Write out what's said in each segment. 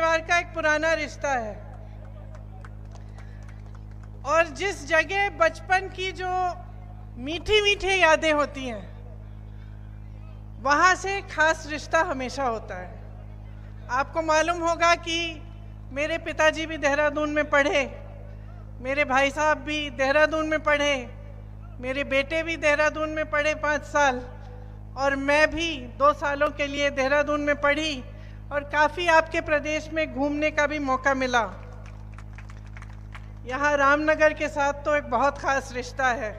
परिवार का एक पुराना रिश्ता है और जिस जगह बचपन की जो मीठी मीठी यादें होती हैं वहाँ से खास रिश्ता हमेशा होता है। आपको मालूम होगा कि मेरे पिताजी भी देहरादून में पढ़े, मेरे भाई साहब भी देहरादून में पढ़े, मेरे बेटे भी देहरादून में पढ़े 5 साल, और मैं भी 2 सालों के लिए देहरादून में पढ़ी और काफ़ी आपके प्रदेश में घूमने का भी मौका मिला। यहाँ रामनगर के साथ तो एक बहुत ख़ास रिश्ता है।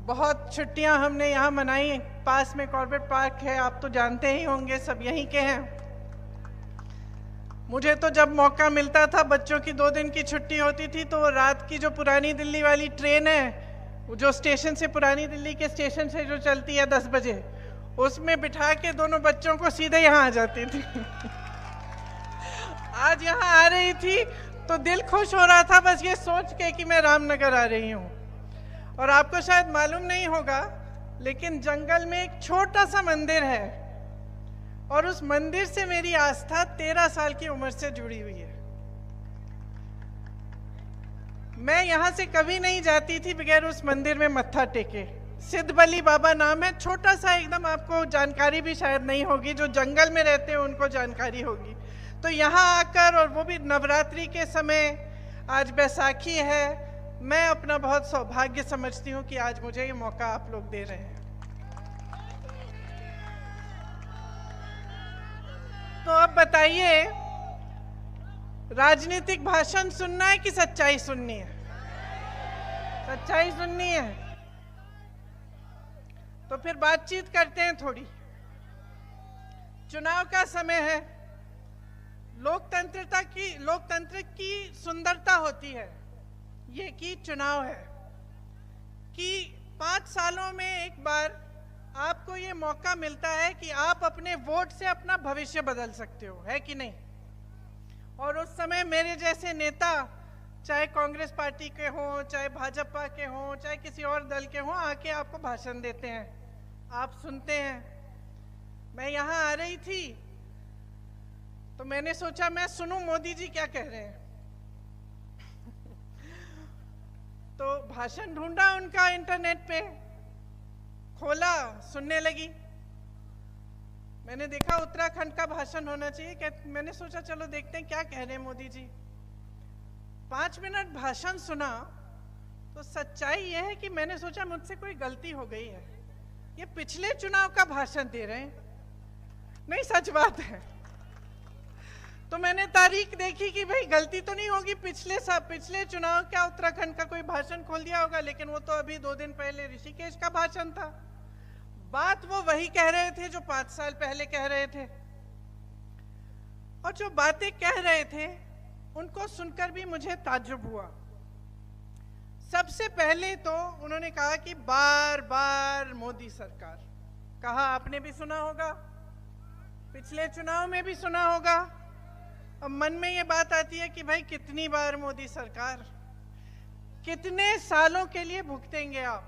बहुत छुट्टियाँ हमने यहाँ मनाई। पास में कॉर्बेट पार्क है, आप तो जानते ही होंगे, सब यहीं के हैं। मुझे तो जब मौका मिलता था, बच्चों की 2 दिन की छुट्टी होती थी, तो रात की जो पुरानी दिल्ली वाली ट्रेन है, जो स्टेशन से, पुरानी दिल्ली के स्टेशन से जो चलती है 10 बजे, उसमें बिठा के दोनों बच्चों को सीधे यहाँ आ जाती थी। आज यहाँ आ रही थी तो दिल खुश हो रहा था बस ये सोच के कि मैं रामनगर आ रही हूँ। और आपको शायद मालूम नहीं होगा, लेकिन जंगल में एक छोटा सा मंदिर है और उस मंदिर से मेरी आस्था 13 साल की उम्र से जुड़ी हुई है। मैं यहाँ से कभी नहीं जाती थी बगैर उस मंदिर में मत्था टेके। सिद्धबली बाबा नाम है, छोटा सा एकदम, आपको जानकारी भी शायद नहीं होगी, जो जंगल में रहते हैं उनको जानकारी होगी। तो यहाँ आकर, और वो भी नवरात्रि के समय, आज बैसाखी है, मैं अपना बहुत सौभाग्य समझती हूँ कि आज मुझे ये मौका आप लोग दे रहे हैं। तो अब बताइए, राजनीतिक भाषण सुनना है कि सच्चाई सुननी है? सच्चाई सुननी है। तो फिर बातचीत करते हैं थोड़ी। चुनाव का समय है। लोकतंत्र की सुंदरता होती है ये कि चुनाव है, कि 5 सालों में एक बार आपको ये मौका मिलता है कि आप अपने वोट से अपना भविष्य बदल सकते हो, है कि नहीं? और उस समय मेरे जैसे नेता, चाहे कांग्रेस पार्टी के हों, चाहे भाजपा के हों, चाहे किसी और दल के हों, आके आपको भाषण देते हैं, आप सुनते हैं। मैं यहाँ आ रही थी तो मैंने सोचा मैं सुनूं मोदी जी क्या कह रहे हैं। तो भाषण ढूंढा उनका, इंटरनेट पे खोला, सुनने लगी। मैंने देखा उत्तराखंड का भाषण होना चाहिए, मैंने सोचा चलो देखते हैं क्या कह रहे हैं मोदी जी। 5 मिनट भाषण सुना तो सच्चाई यह है कि मैंने सोचा मुझसे कोई गलती हो गई है, ये पिछले चुनाव का भाषण दे रहे हैं। नहीं, सच बात है। तो मैंने तारीख देखी कि भाई गलती तो नहीं होगी, पिछले चुनाव क्या उत्तराखंड का कोई भाषण खोल दिया होगा, लेकिन वो तो अभी 2 दिन पहले ऋषिकेश का भाषण था। बात वो वही कह रहे थे जो 5 साल पहले कह रहे थे, और जो बातें कह रहे थे उनको सुनकर भी मुझे ताज्जुब हुआ। सबसे पहले तो उन्होंने कहा कि बार बार मोदी सरकार। कहा आपने भी सुना होगा, पिछले चुनाव में भी सुना होगा। अब मन में ये बात आती है कि भाई कितनी बार मोदी सरकार, कितने सालों के लिए भुगतेंगे आप?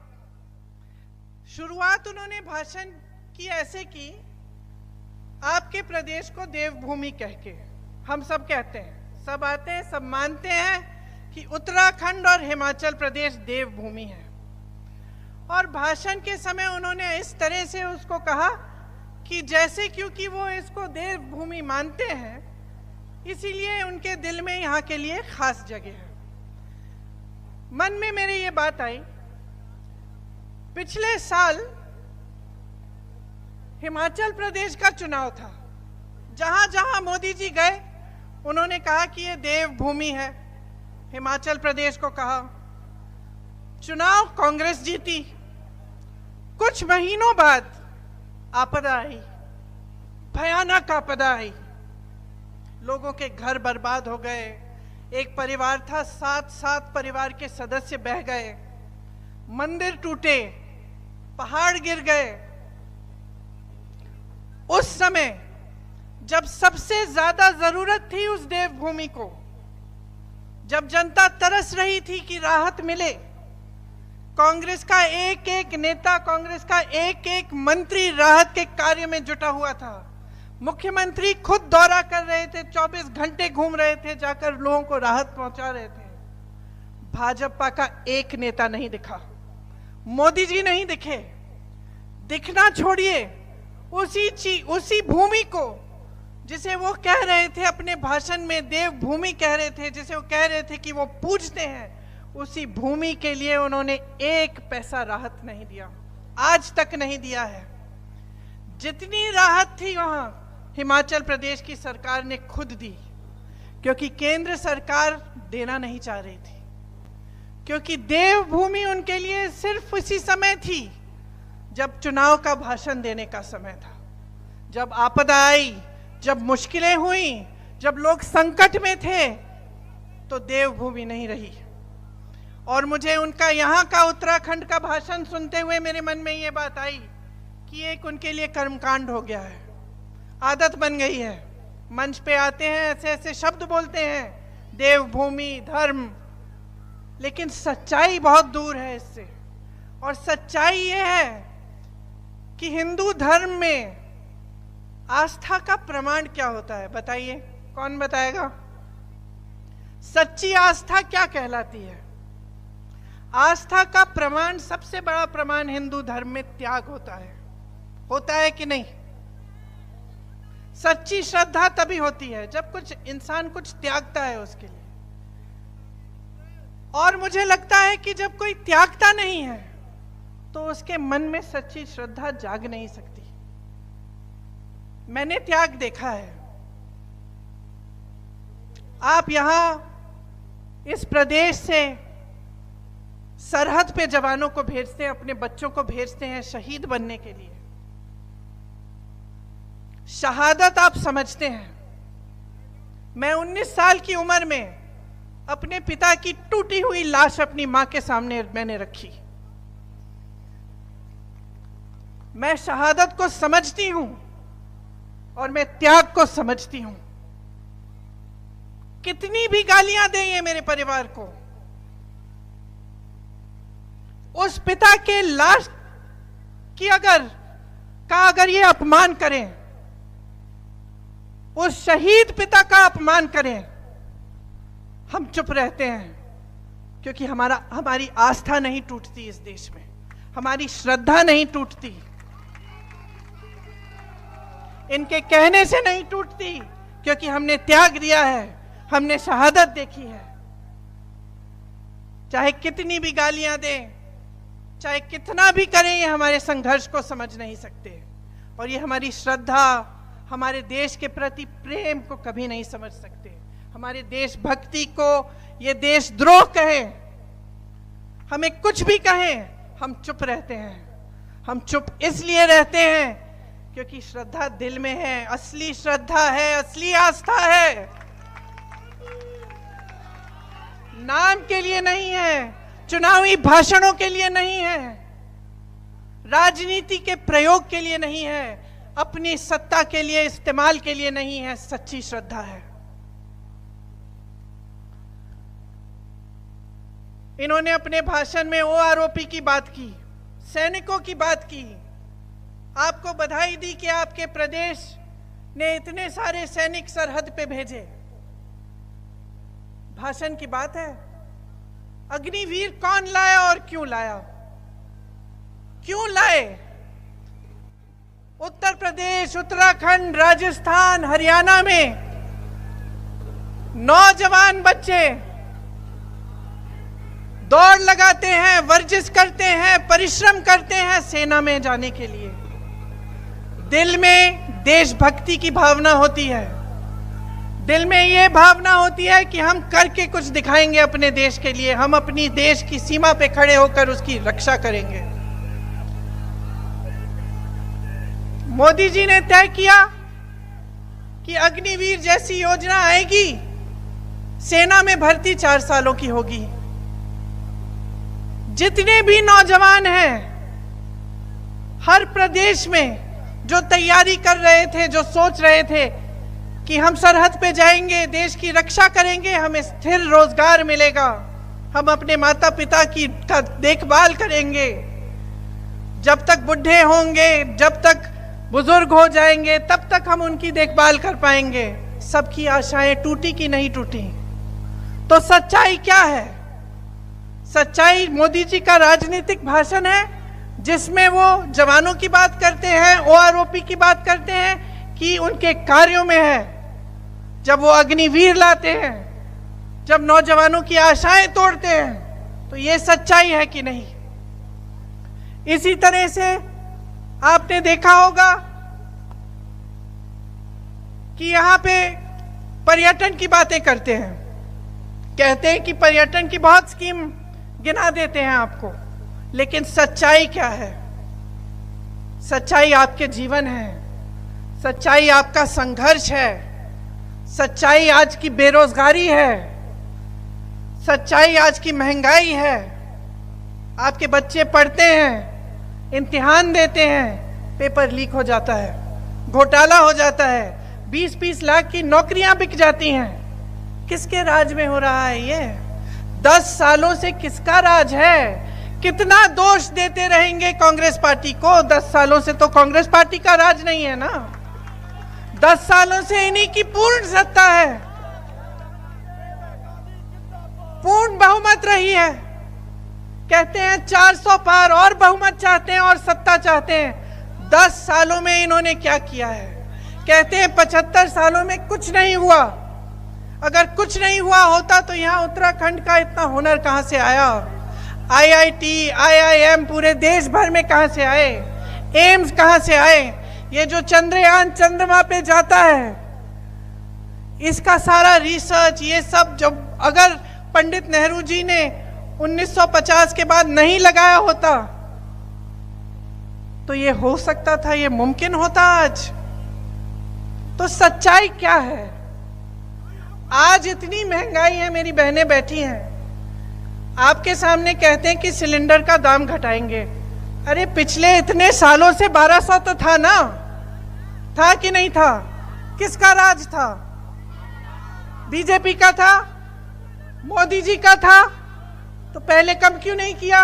शुरुआत उन्होंने भाषण की ऐसे की, आपके प्रदेश को देवभूमि कह के। हम सब कहते हैं, सब आते हैं, सब मानते हैं कि उत्तराखंड और हिमाचल प्रदेश देवभूमि है। और भाषण के समय उन्होंने इस तरह से उसको कहा कि जैसे, क्योंकि वो इसको देवभूमि मानते हैं, इसीलिए उनके दिल में यहाँ के लिए खास जगह है। मन में मेरे ये बात आई, पिछले साल हिमाचल प्रदेश का चुनाव था, जहां जहां मोदी जी गए उन्होंने कहा कि ये देवभूमि है, हिमाचल प्रदेश को कहा। चुनाव कांग्रेस जीती। कुछ महीनों बाद आपदा आई, भयानक आपदा आई, लोगों के घर बर्बाद हो गए। एक परिवार था, 7 परिवार के सदस्य बह गए, मंदिर टूटे, पहाड़ गिर गए। उस समय जब सबसे ज्यादा जरूरत थी उस देवभूमि को, जब जनता तरस रही थी कि राहत मिले, कांग्रेस का एक एक नेता, कांग्रेस का एक एक मंत्री राहत के कार्य में जुटा हुआ था। मुख्यमंत्री खुद दौरा कर रहे थे, 24 घंटे घूम रहे थे, जाकर लोगों को राहत पहुंचा रहे थे। भाजपा का एक नेता नहीं दिखा, मोदी जी नहीं दिखे। दिखना छोड़िए, उसी भूमि को जिसे वो कह रहे थे अपने भाषण में देव भूमि कह रहे थे, जिसे वो कह रहे थे कि वो पूजते हैं, उसी भूमि के लिए उन्होंने एक पैसा राहत नहीं दिया, आज तक नहीं दिया है। जितनी राहत थी वहां हिमाचल प्रदेश की सरकार ने खुद दी, क्योंकि केंद्र सरकार देना नहीं चाह रही थी, क्योंकि देवभूमि उनके लिए सिर्फ उसी समय थी जब चुनाव का भाषण देने का समय था। जब आपदा आई, जब मुश्किलें हुई, जब लोग संकट में थे, तो देवभूमि नहीं रही। और मुझे उनका यहाँ का उत्तराखंड का भाषण सुनते हुए मेरे मन में ये बात आई कि एक उनके लिए कर्मकांड हो गया है, आदत बन गई है। मंच पे आते हैं, ऐसे ऐसे शब्द बोलते हैं, देवभूमि, धर्म, लेकिन सच्चाई बहुत दूर है इससे। और सच्चाई ये है कि हिंदू धर्म में आस्था का प्रमाण क्या होता है, बताइए, कौन बताएगा? सच्ची आस्था क्या कहलाती है? आस्था का प्रमाण, सबसे बड़ा प्रमाण हिंदू धर्म में त्याग होता है कि नहीं? सच्ची श्रद्धा तभी होती है जब कुछ इंसान कुछ त्यागता है उसके लिए। और मुझे लगता है कि जब कोई त्यागता नहीं है तो उसके मन में सच्ची श्रद्धा जाग नहीं सकती। मैंने त्याग देखा है। आप यहां इस प्रदेश से सरहद पे जवानों को भेजते हैं, अपने बच्चों को भेजते हैं शहीद बनने के लिए। शहादत आप समझते हैं। मैं 19 साल की उम्र में अपने पिता की टूटी हुई लाश अपनी मां के सामने मैंने रखी। मैं शहादत को समझती हूं और मैं त्याग को समझती हूं। कितनी भी गालियां दें ये मेरे परिवार को, उस पिता के लाश की अगर ये अपमान करें, उस शहीद पिता का अपमान करें, हम चुप रहते हैं, क्योंकि हमारी आस्था नहीं टूटती इस देश में, हमारी श्रद्धा नहीं टूटती, इनके कहने से नहीं टूटती, क्योंकि हमने त्याग दिया है, हमने शहादत देखी है। चाहे कितनी भी गालियां दें, चाहे कितना भी करें, ये हमारे संघर्ष को समझ नहीं सकते। और ये हमारी श्रद्धा, हमारे देश के प्रति प्रेम को कभी नहीं समझ सकते। हमारे देशभक्ति को ये देशद्रोह कहें, हमें कुछ भी कहें, हम चुप रहते हैं। हम चुप इसलिए रहते हैं क्योंकि श्रद्धा दिल में है, असली श्रद्धा है, असली आस्था है, नाम के लिए नहीं है, चुनावी भाषणों के लिए नहीं है, राजनीति के प्रयोग के लिए नहीं है, अपनी सत्ता के लिए इस्तेमाल के लिए नहीं है, सच्ची श्रद्धा है। इन्होंने अपने भाषण में ओआरओपी की बात की, सैनिकों की बात की। आपको बधाई दी कि आपके प्रदेश ने इतने सारे सैनिक सरहद पे भेजे। भाषण की बात है। अग्निवीर कौन लाया और क्यों लाया? क्यों लाए? उत्तर प्रदेश, उत्तराखंड, राजस्थान, हरियाणा में नौजवान बच्चे दौड़ लगाते हैं, वर्जिश करते हैं, परिश्रम करते हैं सेना में जाने के लिए। दिल में देशभक्ति की भावना होती है, दिल में ये भावना होती है कि हम करके कुछ दिखाएंगे अपने देश के लिए, हम अपनी देश की सीमा पे खड़े होकर उसकी रक्षा करेंगे। मोदी जी ने तय किया कि अग्निवीर जैसी योजना आएगी, सेना में भर्ती 4 सालों की होगी। जितने भी नौजवान हैं हर प्रदेश में जो तैयारी कर रहे थे, जो सोच रहे थे कि हम सरहद पे जाएंगे, देश की रक्षा करेंगे, हमें स्थिर रोजगार मिलेगा, हम अपने माता पिता का देखभाल करेंगे, जब तक बुढ़े होंगे, जब तक बुजुर्ग हो जाएंगे तब तक हम उनकी देखभाल कर पाएंगे। सबकी आशाएं टूटी कि नहीं टूटी? तो सच्चाई क्या है? सच्चाई मोदी जी का राजनीतिक भाषण है जिसमें वो जवानों की बात करते हैं, ओआरओपी की बात करते हैं कि उनके कार्यों में है। जब वो अग्निवीर लाते हैं, जब नौजवानों की आशाएं तोड़ते हैं, तो ये सच्चाई है कि नहीं? इसी तरह से आपने देखा होगा कि यहां पे पर्यटन की बातें करते हैं, कहते हैं कि पर्यटन की बहुत स्कीम गिना देते हैं आपको, लेकिन सच्चाई क्या है? सच्चाई आपके जीवन है, सच्चाई आपका संघर्ष है, सच्चाई आज की बेरोजगारी है, सच्चाई आज की महंगाई है। आपके बच्चे पढ़ते हैं, इम्तिहान देते हैं, पेपर लीक हो जाता है, घोटाला हो जाता है, 20-20 लाख की नौकरियां बिक जाती हैं। किसके राज में हो रहा है ये? 10 सालों से किसका राज है? कितना दोष देते रहेंगे कांग्रेस पार्टी को? 10 सालों से तो कांग्रेस पार्टी का राज नहीं है ना, 10 सालों से इन्हीं की पूर्ण सत्ता है, पूर्ण बहुमत रही है। कहते हैं 400 पार और बहुमत चाहते हैं और सत्ता चाहते हैं। 10 सालों में इन्होंने क्या किया है? कहते हैं 75 सालों में कुछ नहीं हुआ। अगर कुछ नहीं हुआ होता तो यहाँ उत्तराखंड का इतना हुनर कहां से आया? आईआईटी, आईआईएम पूरे देश भर में कहां से आए? एम्स कहां से आए? ये जो चंद्रयान चंद्रमा पे जाता है, इसका सारा रिसर्च, ये सब जब अगर पंडित नेहरू जी ने 1950 के बाद नहीं लगाया होता तो ये हो सकता था, ये मुमकिन होता आज। तो सच्चाई क्या है? आज इतनी महंगाई है, मेरी बहनें बैठी हैं, आपके सामने कहते हैं कि सिलेंडर का दाम घटाएंगे। अरे पिछले इतने सालों से 1200 तो था ना, था कि नहीं था? किसका राज था? बीजेपी का था? मोदी जी का था? तो पहले कम क्यों नहीं किया?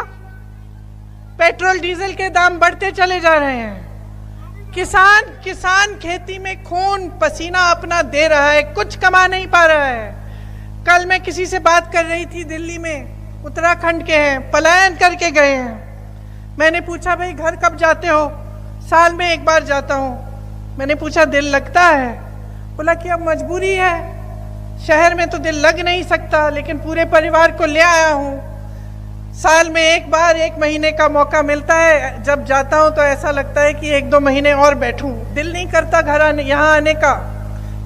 पेट्रोल डीजल के दाम बढ़ते चले जा रहे हैं। किसान खेती में खून पसीना अपना दे रहा है, कुछ कमा नहीं पा रहा है। कल मैं किसी से बात कर रही थी, दिल्ली में, उत्तराखंड के हैं, पलायन करके गए हैं। मैंने पूछा भाई घर कब जाते हो? साल में एक बार जाता हूँ। मैंने पूछा दिल लगता है? बोला कि अब मजबूरी है, शहर में तो दिल लग नहीं सकता, लेकिन पूरे परिवार को ले आया हूँ। साल में एक बार 1 महीने का मौका मिलता है, जब जाता हूँ तो ऐसा लगता है कि 1-2 महीने और बैठूं। दिल नहीं करता घर आने, यहाँ आने का।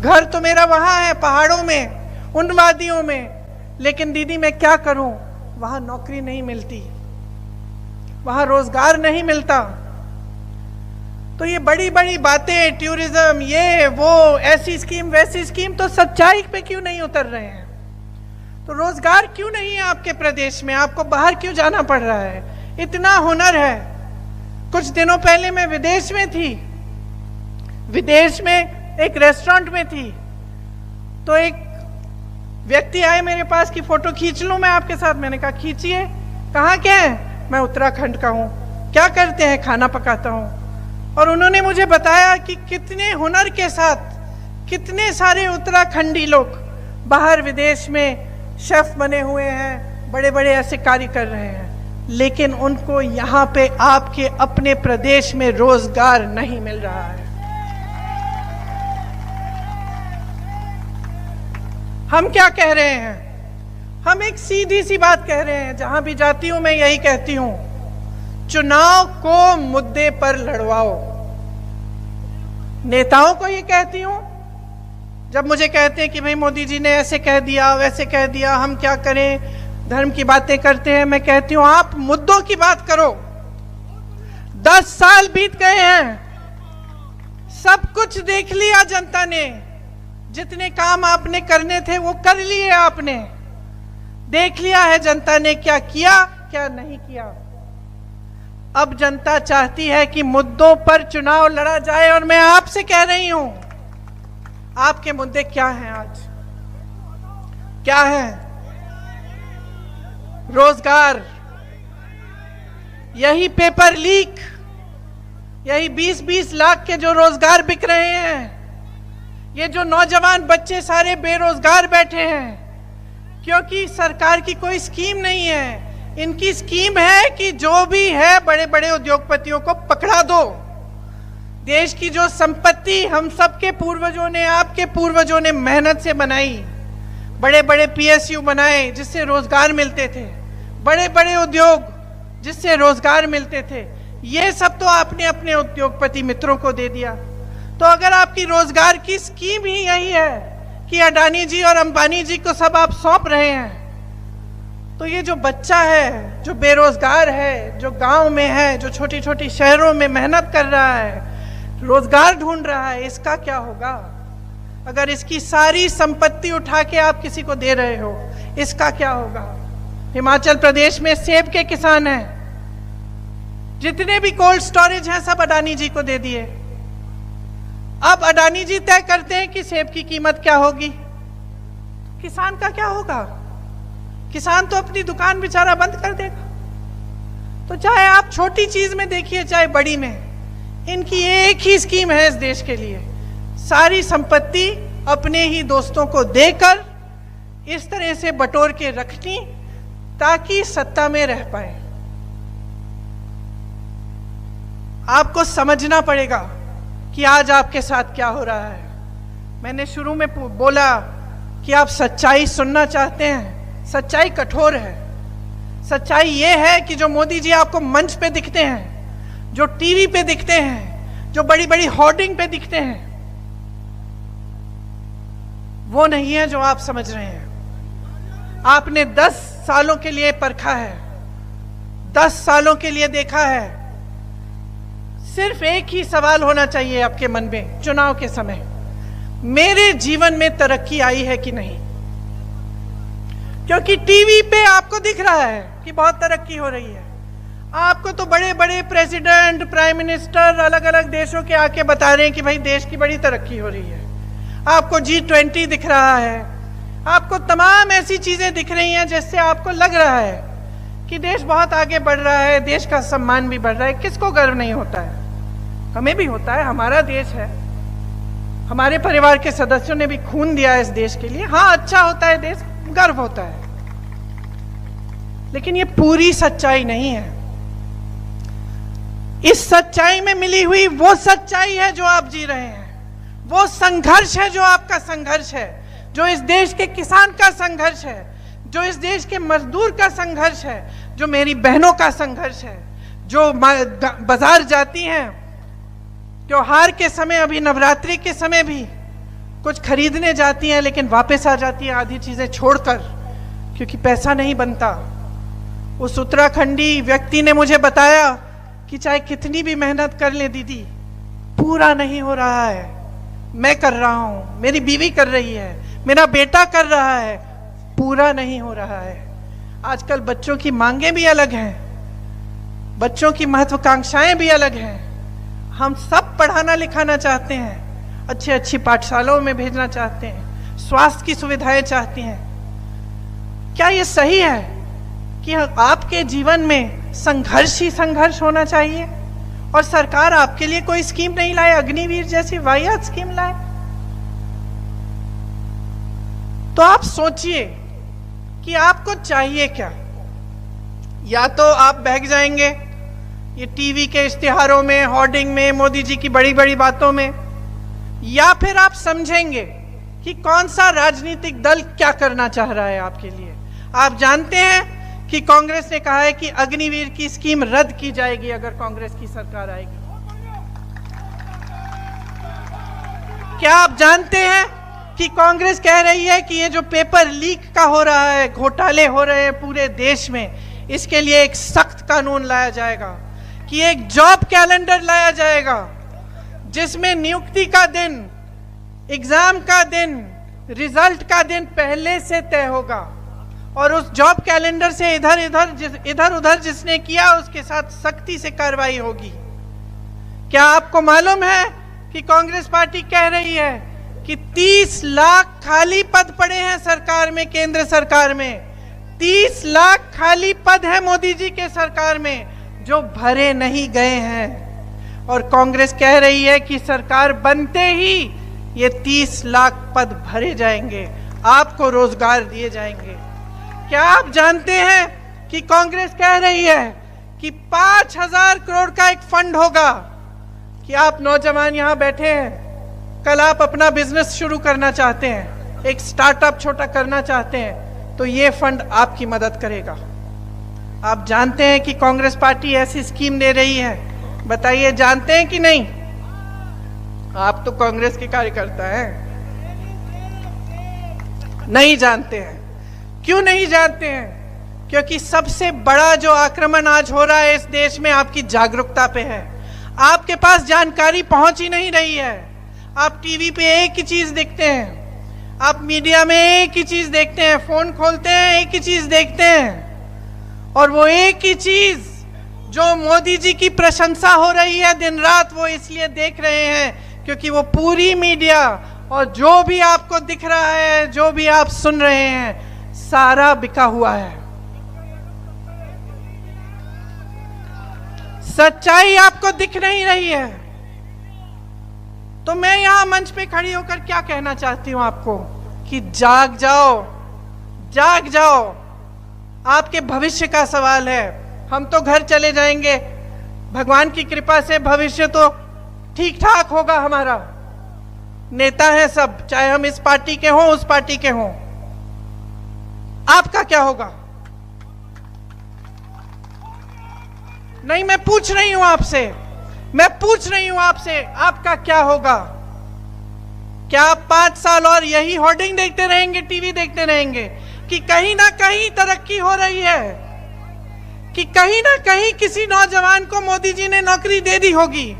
घर तो मेरा वहाँ है, पहाड़ों में, उन वादियों में, लेकिन दीदी मैं क्या करूँ? वहाँ नौकरी नहीं मिलती, वहाँ रोजगार नहीं मिलता। तो ये बड़ी बड़ी बातें, टूरिज्म, ये वो, ऐसी स्कीम वैसी स्कीम, तो सच्चाई पे क्यों नहीं उतर रहे हैं? तो रोजगार क्यों नहीं है आपके प्रदेश में? आपको बाहर क्यों जाना पड़ रहा है? इतना हुनर है। कुछ दिनों पहले मैं विदेश में थी, विदेश में एक रेस्टोरेंट में थी, तो एक व्यक्ति आए मेरे पास कि फोटो खींच लूं मैं आपके साथ। मैंने कहा खींचिए। कहाँ के हैं? मैं उत्तराखंड का हूँ। क्या करते हैं? खाना पकाता हूँ। और उन्होंने मुझे बताया कि कितने हुनर के साथ कितने सारे उत्तराखंडी लोग बाहर विदेश में शेफ बने हुए हैं, बड़े बड़े ऐसे कार्य कर रहे हैं, लेकिन उनको यहाँ पे आपके अपने प्रदेश में रोजगार नहीं मिल रहा है। हम क्या कह रहे हैं? हम एक सीधी सी बात कह रहे हैं, जहां भी जाती हूं मैं यही कहती हूं, चुनाव को मुद्दे पर लड़वाओ। नेताओं को ये कहती हूं, जब मुझे कहते हैं कि भाई मोदी जी ने ऐसे कह दिया, वैसे कह दिया, हम क्या करें, धर्म की बातें करते हैं, मैं कहती हूं आप मुद्दों की बात करो। 10 साल बीत गए हैं, सब कुछ देख लिया जनता ने, जितने काम आपने करने थे वो कर लिए आपने, देख लिया है जनता ने क्या किया क्या नहीं किया। अब जनता चाहती है कि मुद्दों पर चुनाव लड़ा जाए, और मैं आपसे कह रही हूं, आपके मुद्दे क्या हैं आज? क्या है? रोजगार, यही पेपर लीक, यही 20-20 लाख के जो रोजगार बिक रहे हैं, ये जो नौजवान बच्चे सारे बेरोजगार बैठे हैं, क्योंकि सरकार की कोई स्कीम नहीं है। इनकी स्कीम है कि जो भी है बड़े बड़े उद्योगपतियों को पकड़ा दो। देश की जो संपत्ति हम सबके पूर्वजों ने, आपके पूर्वजों ने मेहनत से बनाई, बड़े बड़े पीएसयू बनाए जिससे रोजगार मिलते थे, बड़े बड़े उद्योग जिससे रोजगार मिलते थे, ये सब तो आपने अपने उद्योगपति मित्रों को दे दिया। तो अगर आपकी रोजगार की स्कीम ही यही है कि अडानी जी और अंबानी जी को सब आप सौंप रहे हैं, तो ये जो बच्चा है, जो बेरोजगार है, जो गांव में है, जो छोटी छोटी शहरों में मेहनत कर रहा है, रोजगार ढूंढ रहा है, इसका क्या होगा? अगर इसकी सारी संपत्ति उठा के आप किसी को दे रहे हो, इसका क्या होगा? हिमाचल प्रदेश में सेब के किसान हैं, जितने भी कोल्ड स्टोरेज हैं सब अडानी जी को दे दिए। अब अडानी जी तय करते हैं कि सेब की कीमत क्या होगी, किसान का क्या होगा? किसान तो अपनी दुकान बेचारा बंद कर देगा। तो चाहे आप छोटी चीज में देखिए चाहे बड़ी में, इनकी एक ही स्कीम है इस देश के लिए, सारी संपत्ति अपने ही दोस्तों को देकर इस तरह से बटोर के रखनी ताकि सत्ता में रह पाए। आपको समझना पड़ेगा कि आज आपके साथ क्या हो रहा है। मैंने शुरू में बोला कि आप सच्चाई सुनना चाहते हैं, सच्चाई कठोर है। सच्चाई ये है कि जो मोदी जी आपको मंच पे दिखते हैं, जो टीवी पे दिखते हैं, जो बड़ी बड़ी होर्डिंग पे दिखते हैं, वो नहीं है जो आप समझ रहे हैं। आपने 10 सालों के लिए परखा है, 10 सालों के लिए देखा है। सिर्फ एक ही सवाल होना चाहिए आपके मन में चुनाव के समय, मेरे जीवन में तरक्की आई है कि नहीं? क्योंकि टीवी पे आपको दिख रहा है कि बहुत तरक्की हो रही है। आपको तो बड़े बड़े प्रेसिडेंट, प्राइम मिनिस्टर अलग अलग देशों के आके बता रहे हैं कि भाई देश की बड़ी तरक्की हो रही है। आपको G20 दिख रहा है, आपको तमाम ऐसी चीजें दिख रही हैं जिससे आपको लग रहा है कि देश बहुत आगे बढ़ रहा है, देश का सम्मान भी बढ़ रहा है। किसको गर्व नहीं होता है? हमें भी होता है, हमारा देश है, हमारे परिवार के सदस्यों ने भी खून दिया है इस देश के लिए। हाँ, अच्छा होता है देश, गर्व होता है, लेकिन ये पूरी सच्चाई नहीं है। इस सच्चाई में मिली हुई वो सच्चाई है जो आप जी रहे हैं, वो संघर्ष है जो आपका संघर्ष है, जो इस देश के किसान का संघर्ष है, जो इस देश के मजदूर का संघर्ष है, जो मेरी बहनों का संघर्ष है, जो बाजार जाती हैं त्योहार के समय, अभी नवरात्रि के समय भी कुछ खरीदने जाती हैं लेकिन वापस आ जाती हैं आधी चीजें छोड़कर, क्योंकि पैसा नहीं बनता। उस उत्तराखंडी व्यक्ति ने मुझे बताया कि चाहे कितनी भी मेहनत कर ले दीदी, पूरा नहीं हो रहा है। मैं कर रहा हूं, मेरी बीवी कर रही है, मेरा बेटा कर रहा है, पूरा नहीं हो रहा है। आजकल बच्चों की मांगे भी अलग हैं, बच्चों की महत्वाकांक्षाएं भी अलग हैं। हम सब पढ़ाना लिखाना चाहते हैं, अच्छी अच्छी पाठशालाओं में भेजना चाहते हैं, स्वास्थ्य की सुविधाएं चाहते हैं। क्या ये सही है कि आपके जीवन में संघर्ष ही संघर्ष होना चाहिए और सरकार आपके लिए कोई स्कीम नहीं लाए, अग्निवीर जैसी वाहियात स्कीम लाए? तो आप सोचिए कि आपको चाहिए क्या। या तो आप बहक जाएंगे ये टीवी के इश्तिहारों में, होर्डिंग में, मोदी जी की बड़ी बड़ी बातों में, या फिर आप समझेंगे कि कौन सा राजनीतिक दल क्या करना चाह रहा है आपके लिए। आप जानते हैं कि कांग्रेस ने कहा है कि अग्निवीर की स्कीम रद्द की जाएगी अगर कांग्रेस की सरकार आएगी। क्या आप जानते हैं कि कांग्रेस कह रही है कि ये जो पेपर लीक का हो रहा है, घोटाले हो रहे हैं पूरे देश में, इसके लिए एक सख्त कानून लाया जाएगा, कि एक जॉब कैलेंडर लाया जाएगा जिसमें नियुक्ति का दिन, एग्जाम का दिन, रिजल्ट का दिन पहले से तय होगा और उस जॉब कैलेंडर से इधर उधर जिसने किया उसके साथ सख्ती से कार्रवाई होगी। क्या आपको मालूम है कि कांग्रेस पार्टी कह रही है कि 30 लाख खाली पद पड़े हैं सरकार में, केंद्र सरकार में 30 लाख खाली पद है मोदी जी के सरकार में जो भरे नहीं गए हैं। और कांग्रेस कह रही है कि सरकार बनते ही ये 30 लाख पद भरे जाएंगे, आपको रोजगार दिए जाएंगे। क्या आप जानते हैं कि कांग्रेस कह रही है कि 5,000 करोड़ का एक फंड होगा कि आप नौजवान यहां बैठे हैं, कल आप अपना बिजनेस शुरू करना चाहते हैं, एक स्टार्टअप छोटा करना चाहते हैं, तो ये फंड आपकी मदद करेगा। आप जानते हैं कि कांग्रेस पार्टी ऐसी स्कीम दे रही है, बताइए जानते हैं कि नहीं? आप तो कांग्रेस के कार्यकर्ता हैं, नहीं जानते हैं। क्यों नहीं जानते हैं? क्योंकि सबसे बड़ा जो आक्रमण आज हो रहा है इस देश में आपकी जागरूकता पे है। आपके पास जानकारी पहुंच ही नहीं रही है। आप टीवी पे एक ही चीज देखते हैं, आप मीडिया में एक ही चीज देखते हैं, फोन खोलते हैं एक ही चीज देखते हैं, और वो एक ही चीज जो मोदी जी की प्रशंसा हो रही है दिन रात, वो इसलिए देख रहे हैं क्योंकि वो पूरी मीडिया और जो भी आपको दिख रहा है, जो भी आप सुन रहे हैं, सारा बिका हुआ है। सच्चाई आपको दिख नहीं रही है। तो मैं यहां मंच पे खड़ी होकर क्या कहना चाहती हूं आपको कि जाग जाओ, जाग जाओ। आपके भविष्य का सवाल है। हम तो घर चले जाएंगे, भगवान की कृपा से भविष्य तो ठीक ठाक होगा हमारा। नेता हैं सब, चाहे हम इस पार्टी के हों उस पार्टी के हों। आपका क्या होगा? नहीं, मैं पूछ रही हूं आपसे, मैं पूछ रही हूं आपसे, आपका क्या होगा? क्या आप 5 साल और यही होर्डिंग देखते रहेंगे, टीवी देखते रहेंगे कि कहीं ना कहीं तरक्की हो रही है, कि कहीं ना कहीं किसी नौजवान को मोदी जी ने नौकरी दे दी होगी,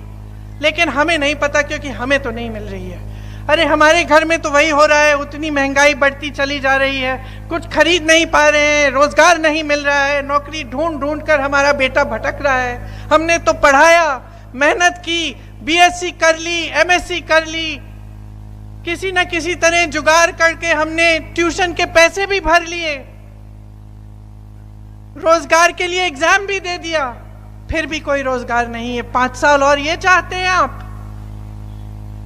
लेकिन हमें नहीं पता क्योंकि हमें तो नहीं मिल रही है। अरे हमारे घर में तो वही हो रहा है, उतनी महंगाई बढ़ती चली जा रही है, कुछ खरीद नहीं पा रहे हैं, रोजगार नहीं मिल रहा है, नौकरी ढूंढ ढूंढ कर हमारा बेटा भटक रहा है। हमने तो पढ़ाया, मेहनत की, बीएससी कर ली, एमएससी कर ली, किसी न किसी तरह जुगाड़ करके हमने ट्यूशन के पैसे भी भर लिए, रोजगार के लिए एग्जाम भी दे दिया, फिर भी कोई रोजगार नहीं है। 5 साल और ये चाहते हैं आप?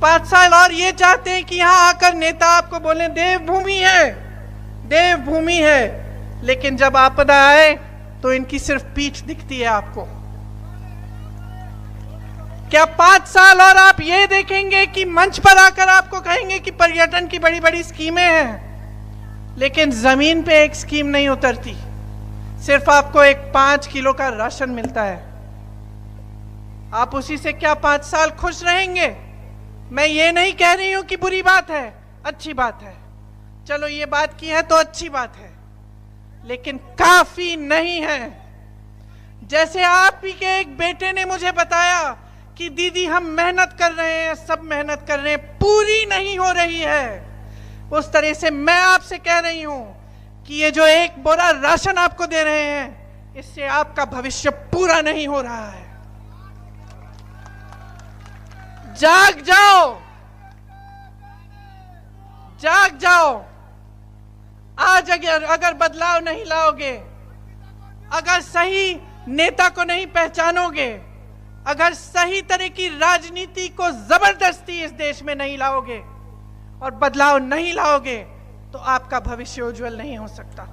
5 साल और ये चाहते हैं कि यहां आकर नेता आपको बोले देवभूमि है, देवभूमि है, लेकिन जब आपदा आए तो इनकी सिर्फ पीठ दिखती है आपको। क्या 5 साल और आप ये देखेंगे कि मंच पर आकर आपको कहेंगे कि पर्यटन की बड़ी बड़ी स्कीमें हैं, लेकिन जमीन पे एक स्कीम नहीं उतरती, सिर्फ आपको एक 5 किलो का राशन मिलता है। आप उसी से क्या 5 साल खुश रहेंगे? मैं ये नहीं कह रही हूं कि बुरी बात है, अच्छी बात है, चलो ये बात की है तो अच्छी बात है, लेकिन काफी नहीं है। जैसे आप ही के एक बेटे ने मुझे बताया कि दीदी हम मेहनत कर रहे हैं, सब मेहनत कर रहे हैं, पूरी नहीं हो रही है, उस तरह से मैं आपसे कह रही हूं कि ये जो एक बोरा राशन आपको दे रहे हैं, इससे आपका भविष्य पूरा नहीं हो रहा है। जाग जाओ, जाग जाओ। आज अगर बदलाव नहीं लाओगे, अगर सही नेता को नहीं पहचानोगे, अगर सही तरह की राजनीति को जबरदस्ती इस देश में नहीं लाओगे और बदलाव नहीं लाओगे, तो आपका भविष्य उज्जवल नहीं हो सकता।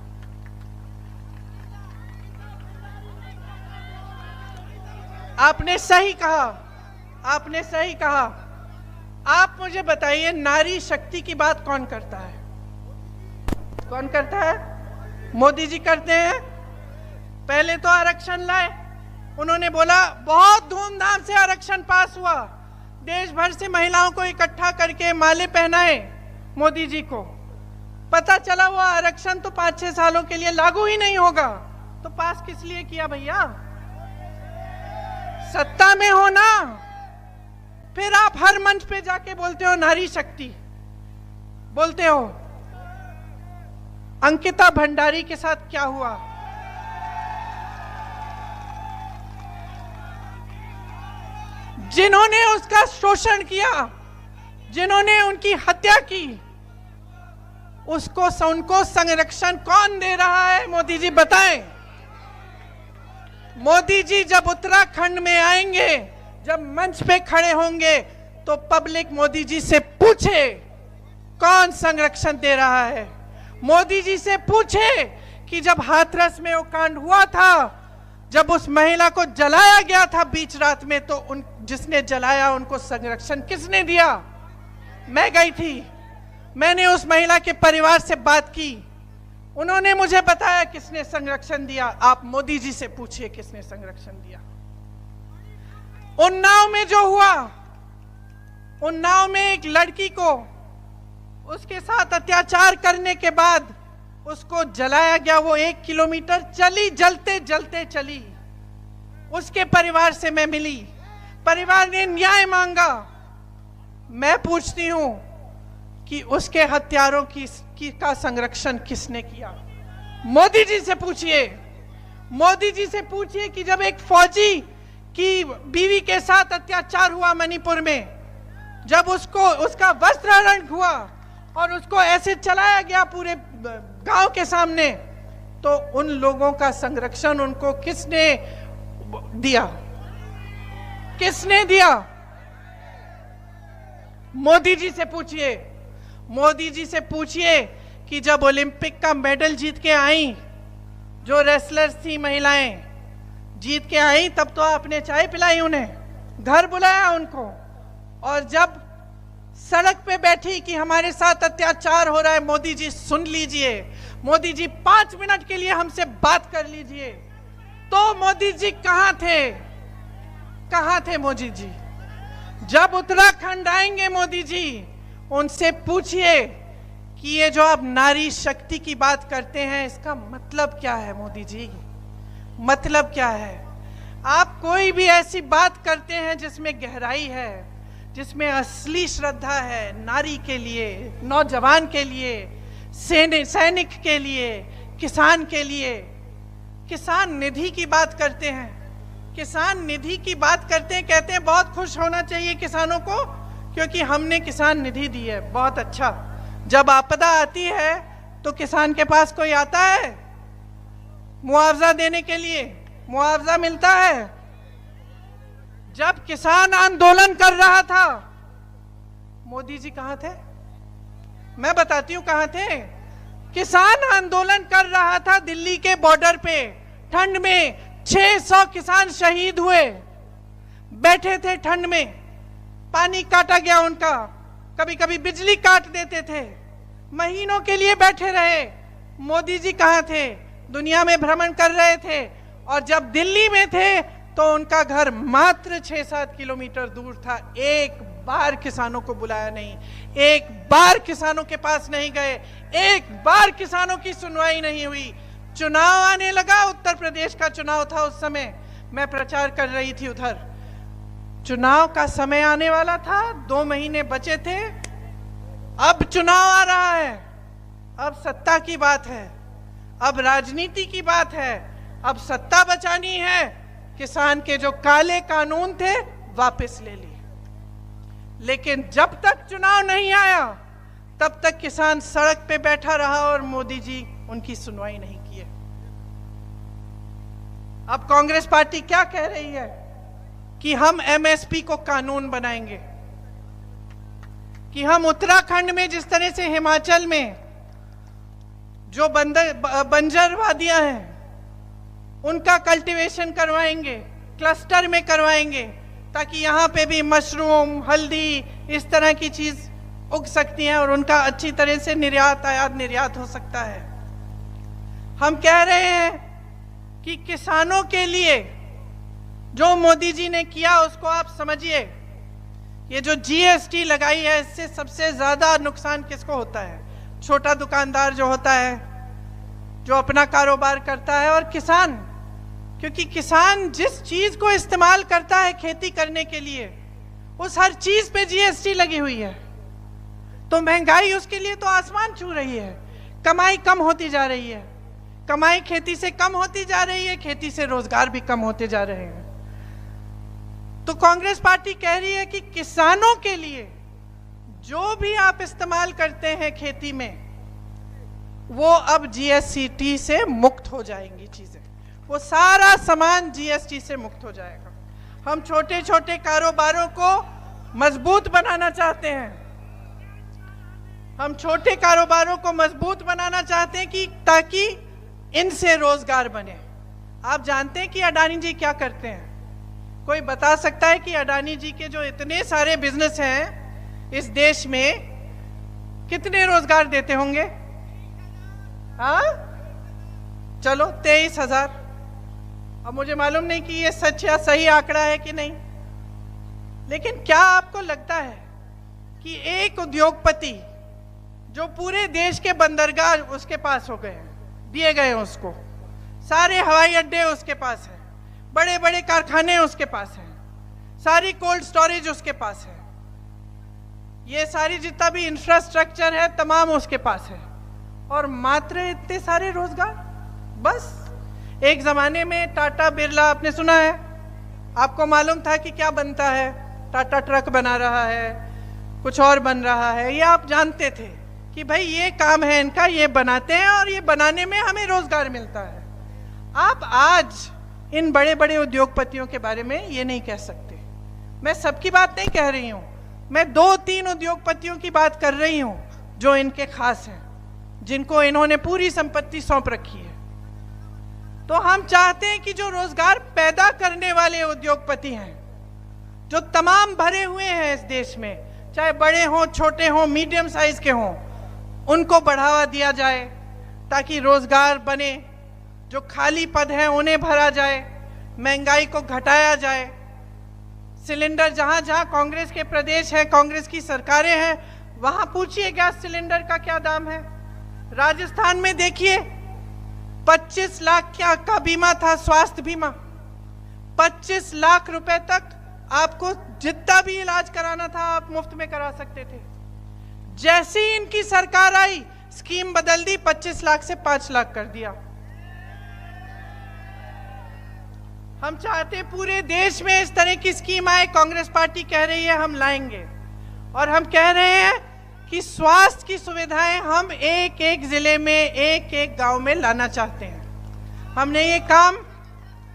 आपने सही कहा, आपने सही कहा। आप मुझे बताइए, नारी शक्ति की बात कौन करता है? कौन करता है? मोदी जी करते हैं। पहले तो आरक्षण लाए, उन्होंने बोला बहुत धूमधाम से आरक्षण पास हुआ, देश भर से महिलाओं को इकट्ठा करके माले पहनाए मोदी जी को। पता चला वो आरक्षण तो 5-6 सालों के लिए लागू ही नहीं होगा, तो पास किस लिए किया भैया? सत्ता में हो ना, फिर आप हर मंच पे जाके बोलते हो नारी शक्ति, बोलते हो। अंकिता भंडारी के साथ क्या हुआ? जिन्होंने उसका शोषण किया, जिन्होंने उनकी हत्या की, उनको संरक्षण कौन दे रहा है? मोदी जी बताएं। मोदी जी जब उत्तराखंड में आएंगे, जब मंच पे खड़े होंगे तो पब्लिक मोदी जी से पूछे कौन संरक्षण दे रहा है। मोदी जी से पूछे कि जब हाथरस में वो कांड हुआ था, जब उस महिला को जलाया गया था बीच रात में, तो जिसने जलाया उनको संरक्षण किसने दिया? मैं गई थी, मैंने उस महिला के परिवार से बात की, उन्होंने मुझे बताया किसने संरक्षण दिया। आप मोदी जी से पूछिए किसने संरक्षण दिया। उन्नाव में जो हुआ, उन्नाव में एक लड़की को उसके साथ अत्याचार करने के बाद उसको जलाया गया, वो 1 किलोमीटर चली, जलते जलते चली। उसके परिवार से मैं मिली, परिवार ने न्याय मांगा। मैं पूछती हूं कि उसके हत्यारों का संरक्षण किसने किया? मोदी जी से पूछिए। मोदी जी से पूछिए कि जब एक फौजी की बीवी के साथ अत्याचार हुआ मणिपुर में, जब उसका वस्त्रहरण हुआ और उसको ऐसे चलाया गया पूरे गांव के सामने, तो उन लोगों का संरक्षण उनको किसने दिया? किसने दिया? मोदी जी से पूछिए। मोदी जी से पूछिए कि जब ओलंपिक का मेडल जीत के आई, जो रेसलर्स थी महिलाएं जीत के आई, तब तो आपने चाय पिलाई उन्हें, घर बुलाया उनको, और जब सड़क पे बैठी कि हमारे साथ अत्याचार हो रहा है, मोदी जी सुन लीजिए, मोदी जी 5 मिनट के लिए हमसे बात कर लीजिए, तो मोदी जी कहां थे? कहां थे मोदी जी? जब उत्तराखंड आएंगे मोदी जी, उनसे पूछिए कि ये जो आप नारी शक्ति की बात करते हैं, इसका मतलब क्या है मोदी जी? मतलब क्या है? आप कोई भी ऐसी बात करते हैं जिसमें गहराई है, जिसमें असली श्रद्धा है, नारी के लिए, नौजवान के लिए, सैनिक के लिए, किसान के लिए। किसान निधि की बात करते हैं, किसान निधि की बात करते हैं, कहते हैं बहुत खुश होना चाहिए किसानों को क्योंकि हमने किसान निधि दी है। बहुत अच्छा। जब आपदा आती है तो किसान के पास कोई आता है मुआवजा देने के लिए? मुआवजा मिलता है? जब किसान आंदोलन कर रहा था, मोदी जी कहां थे? मैं बताती हूं कहां थे। किसान आंदोलन कर रहा था दिल्ली के बॉर्डर पे, ठंड में 600 किसान शहीद हुए, बैठे थे ठंड में, पानी काटा गया उनका, कभी कभी बिजली काट देते थे, महीनों के लिए बैठे रहे। मोदी जी कहां थे? दुनिया में भ्रमण कर रहे थे, और जब दिल्ली में थे तो उनका घर मात्र 6-7 किलोमीटर दूर था। एक बार किसानों को बुलाया नहीं, एक बार किसानों के पास नहीं गए, एक बार किसानों की सुनवाई नहीं हुई। चुनाव आने लगा, उत्तर प्रदेश का चुनाव था उस समय, मैं प्रचार कर रही थी उधर। चुनाव का समय आने वाला था, 2 महीने बचे थे, अब चुनाव आ रहा है, अब सत्ता की बात है, अब राजनीति की बात है, अब सत्ता बचानी है। किसान के जो काले कानून थे वापस ले लिए, लेकिन जब तक चुनाव नहीं आया तब तक किसान सड़क पे बैठा रहा और मोदी जी उनकी सुनवाई नहीं किए। अब कांग्रेस पार्टी क्या कह रही है कि हम एमएसपी को कानून बनाएंगे, कि हम उत्तराखंड में जिस तरह से हिमाचल में जो बंजर वादियां हैं उनका कल्टीवेशन करवाएंगे, क्लस्टर में करवाएंगे, ताकि यहाँ पे भी मशरूम, हल्दी, इस तरह की चीज उग सकती हैं और उनका अच्छी तरह से निर्यात, आयात निर्यात हो सकता है। हम कह रहे हैं कि किसानों के लिए जो मोदी जी ने किया उसको आप समझिए। ये जो जीएसटी लगाई है, इससे सबसे ज्यादा नुकसान किसको होता है? छोटा दुकानदार जो होता है, जो अपना कारोबार करता है, और किसान। क्योंकि किसान जिस चीज को इस्तेमाल करता है खेती करने के लिए, उस हर चीज पे जीएसटी लगी हुई है, तो महंगाई उसके लिए तो आसमान छू रही है। कमाई कम होती जा रही है, कमाई खेती से कम होती जा रही है, खेती से रोजगार भी कम होते जा रहे हैं। तो कांग्रेस पार्टी कह रही है कि किसानों के लिए जो भी आप इस्तेमाल करते हैं खेती में, वो अब जीएसटी से मुक्त हो जाएंगी चीजें, वो सारा सामान जीएसटी से मुक्त हो जाएगा। हम छोटे छोटे कारोबारों को मजबूत बनाना चाहते हैं। हम छोटे कारोबारों को मजबूत बनाना चाहते हैं कि ताकि इनसे रोजगार बने। आप जानते हैं कि अडानी जी क्या करते हैं? कोई बता सकता है कि अडानी जी के जो इतने सारे बिजनेस हैं इस देश में कितने रोजगार देते होंगे? हाँ, चलो 23,000। अब मुझे मालूम नहीं कि ये सच या सही आंकड़ा है कि नहीं, लेकिन क्या आपको लगता है कि एक उद्योगपति जो पूरे देश के बंदरगाह उसके पास हो गए हैं, दिए गए हैं उसको, सारे हवाई अड्डे उसके पास हैं, बड़े बड़े कारखाने उसके पास हैं, सारी कोल्ड स्टोरेज उसके पास है, ये सारी जितना भी इंफ्रास्ट्रक्चर है तमाम उसके पास है, और मात्र इतने सारे रोजगार? बस एक जमाने में टाटा बिरला, आपने सुना है? आपको मालूम था कि क्या बनता है? टाटा ट्रक बना रहा है, कुछ और बन रहा है, ये आप जानते थे कि भाई ये काम है इनका, ये बनाते हैं और ये बनाने में हमें रोजगार मिलता है। आप आज इन बड़े बड़े उद्योगपतियों के बारे में ये नहीं कह सकते। मैं सबकी बात नहीं कह रही हूं, मैं 2-3 उद्योगपतियों की बात कर रही हूं जो इनके खास हैं, जिनको इन्होंने पूरी संपत्ति सौंप रखी है। तो हम चाहते हैं कि जो रोजगार पैदा करने वाले उद्योगपति हैं, जो तमाम भरे हुए हैं इस देश में, चाहे बड़े हों, छोटे हों, मीडियम साइज के हों, उनको बढ़ावा दिया जाए ताकि रोजगार बने, जो खाली पद हैं उन्हें भरा जाए, महंगाई को घटाया जाए। सिलेंडर जहां जहां कांग्रेस के प्रदेश हैं, कांग्रेस की सरकारें हैं, वहां पूछिए गैस सिलेंडर का क्या दाम है। राजस्थान में देखिए 25 लाख का बीमा था, स्वास्थ्य बीमा। 25 लाख रुपए तक आपको जितना भी इलाज कराना था आप मुफ्त में करा सकते थे। जैसे ही इनकी सरकार आई, स्कीम बदल दी, 25 लाख से 5 लाख कर दिया। हम चाहते पूरे देश में इस तरह की स्कीम आए। कांग्रेस पार्टी कह रही है हम लाएंगे, और हम कह रहे हैं कि स्वास्थ्य की सुविधाएं हम एक एक जिले में, एक एक गांव में लाना चाहते हैं। हमने ये काम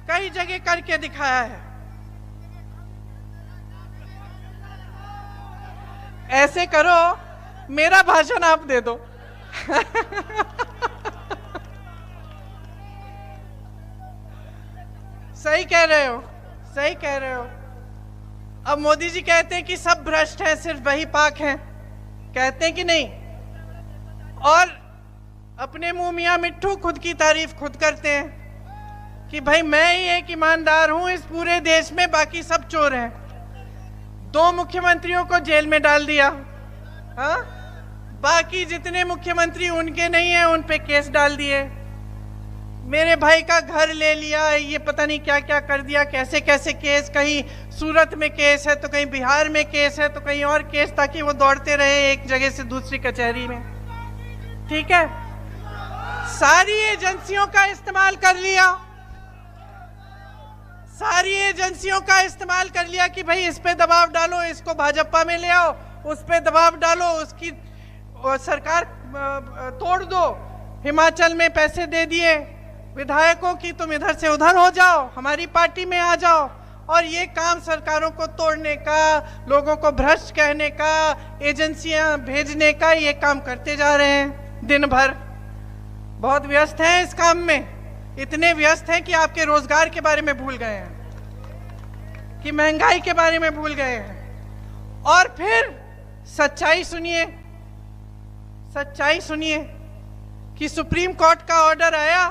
कई जगह करके दिखाया है। ऐसे करो, मेरा भाषण आप दे दो। सही कह रहे हो, सही कह रहे हो। अब मोदी जी कहते हैं कि सब भ्रष्ट हैं, सिर्फ वही पाक हैं, कहते हैं कि नहीं? और अपने मुंह मियां मिट्ठू खुद की तारीफ खुद करते हैं कि भाई मैं ही एक ईमानदार हूं इस पूरे देश में, बाकी सब चोर हैं। 2 मुख्यमंत्रियों को जेल में डाल दिया, हाँ? बाकी जितने मुख्यमंत्री उनके नहीं है उन पे केस डाल दिए। मेरे भाई का घर ले लिया, ये पता नहीं क्या क्या कर दिया, कैसे कैसे केस, कहीं सूरत में केस है तो कहीं बिहार में केस है तो कहीं और केस, ताकि वो दौड़ते रहे एक जगह से दूसरी कचहरी में। ठीक है, सारी एजेंसियों का इस्तेमाल कर लिया, सारी एजेंसियों का इस्तेमाल कर लिया कि भाई इस पे दबाव डालो, इसको भाजपा में ले आओ, उस पे दबाव डालो, उसकी सरकार तोड़ दो। हिमाचल में पैसे दे दिए विधायकों की, तुम इधर से उधर हो जाओ, हमारी पार्टी में आ जाओ। और ये काम सरकारों को तोड़ने का, लोगों को भ्रष्ट कहने का, एजेंसियां भेजने का, ये काम करते जा रहे हैं दिन भर। बहुत व्यस्त हैं इस काम में, इतने व्यस्त हैं कि आपके रोजगार के बारे में भूल गए हैं, कि महंगाई के बारे में भूल गए हैं। और फिर सच्चाई सुनिए, सच्चाई सुनिए कि सुप्रीम कोर्ट का ऑर्डर आया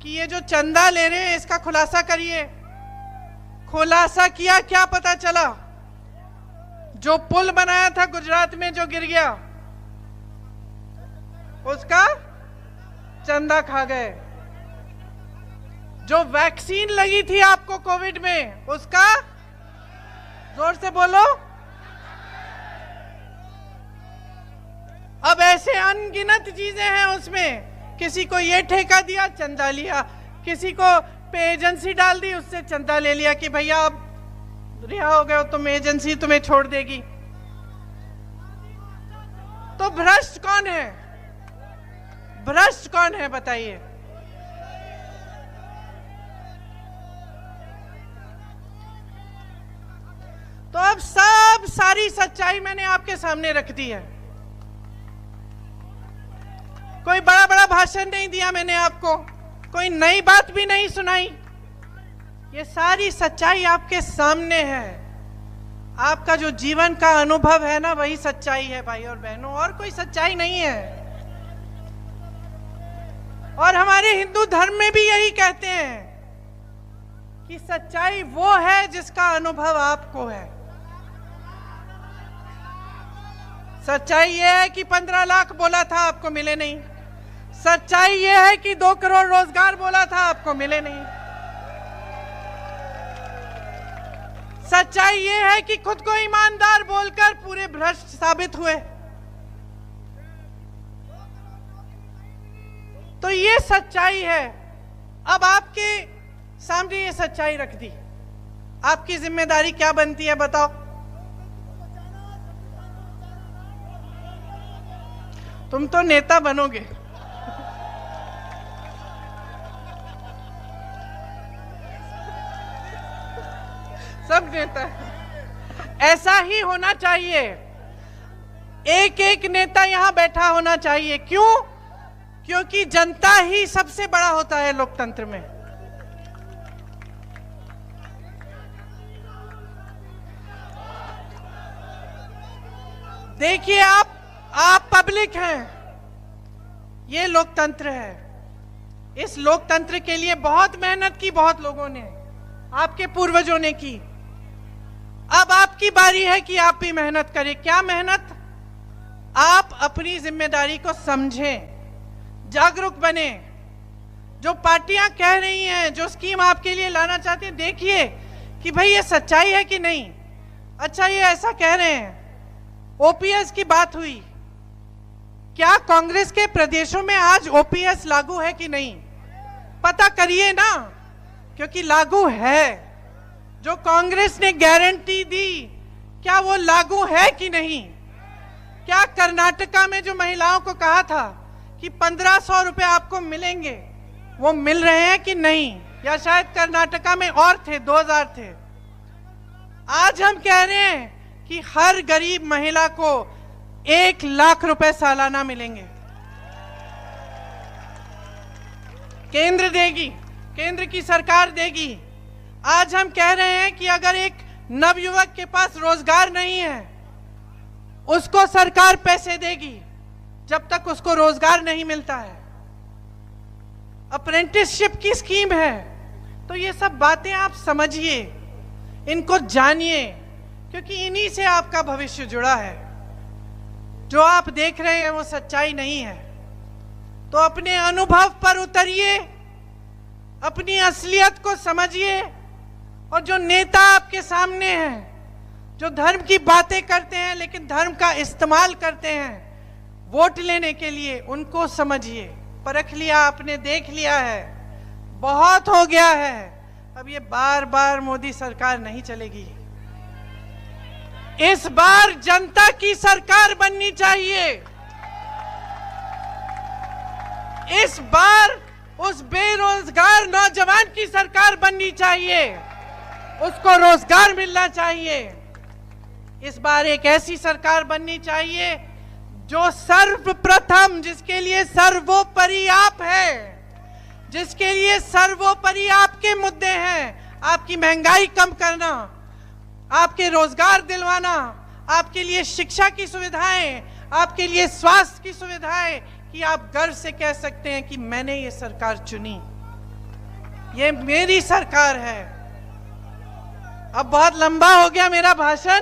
कि ये जो चंदा ले रहे हैं इसका खुलासा करिए। खुलासा किया, क्या पता चला? जो पुल बनाया था गुजरात में जो गिर गया, उसका चंदा खा गए। जो वैक्सीन लगी थी आपको कोविड में, उसका, जोर से बोलो, अब ऐसे अनगिनत चीजें हैं उसमें। किसी को ये ठेका दिया, चंदा लिया, किसी को पे एजेंसी डाल दी, उससे चंदा ले लिया कि भैया आप रिहा हो गए हो, तुम एजेंसी तुम्हें छोड़ देगी। तो भ्रष्ट कौन है? भ्रष्ट कौन है बताइए? सारी सच्चाई मैंने आपके सामने रख दी है। कोई बड़ा बड़ा भाषण नहीं दिया मैंने आपको, कोई नई बात भी नहीं सुनाई। ये सारी सच्चाई आपके सामने है। आपका जो जीवन का अनुभव है ना, वही सच्चाई है भाई और बहनों, और कोई सच्चाई नहीं है। और हमारे हिंदू धर्म में भी यही कहते हैं कि सच्चाई वो है जिसका अनुभव आपको है। सच्चाई ये है कि 15 लाख बोला था, आपको मिले नहीं। सच्चाई ये है कि 2 करोड़ रोजगार बोला था, आपको मिले नहीं। सच्चाई ये है कि खुद को ईमानदार बोलकर पूरे भ्रष्ट साबित हुए। तो ये सच्चाई है। अब आपके सामने ये सच्चाई रख दी, आपकी जिम्मेदारी क्या बनती है बताओ? तुम तो नेता बनोगे। सब नेता, ऐसा ही होना चाहिए। एक एक नेता यहां बैठा होना चाहिए। क्यों? क्योंकि जनता ही सबसे बड़ा होता है लोकतंत्र में। देखिए, आप पब्लिक हैं, ये लोकतंत्र है। इस लोकतंत्र के लिए बहुत मेहनत की, बहुत लोगों ने, आपके पूर्वजों ने की। अब आपकी बारी है कि आप भी मेहनत करें। क्या मेहनत? आप अपनी जिम्मेदारी को समझें, जागरूक बने। जो पार्टियां कह रही हैं, जो स्कीम आपके लिए लाना चाहती हैं, देखिए कि भाई ये सच्चाई है कि नहीं। अच्छा, ये ऐसा कह रहे हैं, ओपीएस की बात हुई, क्या कांग्रेस के प्रदेशों में आज ओपीएस लागू है कि नहीं? पता करिए ना, क्योंकि लागू है। जो कांग्रेस ने गारंटी दी, क्या वो लागू है कि नहीं? क्या कर्नाटका में जो महिलाओं को कहा था कि 1500 रुपए आपको मिलेंगे, वो मिल रहे हैं कि नहीं? या शायद कर्नाटका में और थे, 2000 थे। आज हम कह रहे हैं कि हर गरीब महिला को 1 लाख रुपए सालाना मिलेंगे। केंद्र देगी, केंद्र की सरकार देगी। आज हम कह रहे हैं कि अगर एक नवयुवक के पास रोजगार नहीं है, उसको सरकार पैसे देगी जब तक उसको रोजगार नहीं मिलता है। अप्रेंटिसशिप की स्कीम है। तो ये सब बातें आप समझिए, इनको जानिए, क्योंकि इन्हीं से आपका भविष्य जुड़ा है। जो आप देख रहे हैं वो सच्चाई नहीं है। तो अपने अनुभव पर उतरिए, अपनी असलियत को समझिए। और जो नेता आपके सामने हैं, जो धर्म की बातें करते हैं लेकिन धर्म का इस्तेमाल करते हैं वोट लेने के लिए, उनको समझिए। परख लिया आपने, देख लिया है, बहुत हो गया है। अब ये बार बार मोदी सरकार नहीं चलेगी। इस बार जनता की सरकार बननी चाहिए। इस बार उस बेरोजगार नौजवान की सरकार बननी चाहिए, उसको रोजगार मिलना चाहिए। इस बार एक ऐसी सरकार बननी चाहिए जो सर्वप्रथम, जिसके लिए सर्वोपरि आप है, जिसके लिए सर्वोपरि आपके मुद्दे हैं। आपकी महंगाई कम करना, आपके रोजगार दिलवाना, आपके लिए शिक्षा की सुविधाएं, आपके लिए स्वास्थ्य की सुविधाएं, कि आप गर्व से कह सकते हैं कि मैंने ये सरकार चुनी, ये मेरी सरकार है। अब बहुत लंबा हो गया मेरा भाषण,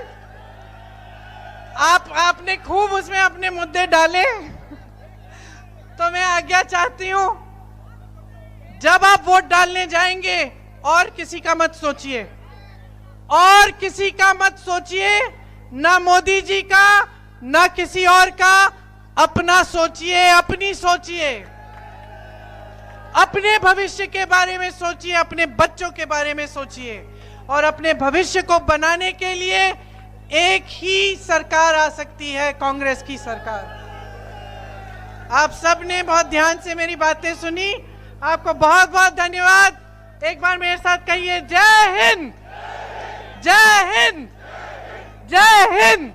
आपने खूब उसमें अपने मुद्दे डाले, तो मैं आज्ञा चाहती हूं, जब आप वोट डालने जाएंगे और किसी का मत सोचिए, और किसी का मत सोचिए, ना मोदी जी का, ना किसी और का, अपना सोचिए, अपनी सोचिए। अपने भविष्य के बारे में सोचिए, अपने बच्चों के बारे में सोचिए। और अपने भविष्य को बनाने के लिए एक ही सरकार आ सकती है, कांग्रेस की सरकार। आप सबने बहुत ध्यान से मेरी बातें सुनी, आपको बहुत बहुत धन्यवाद। एक बार मेरे साथ कहिए, जय हिंद, जय हिंद, जय हिंद।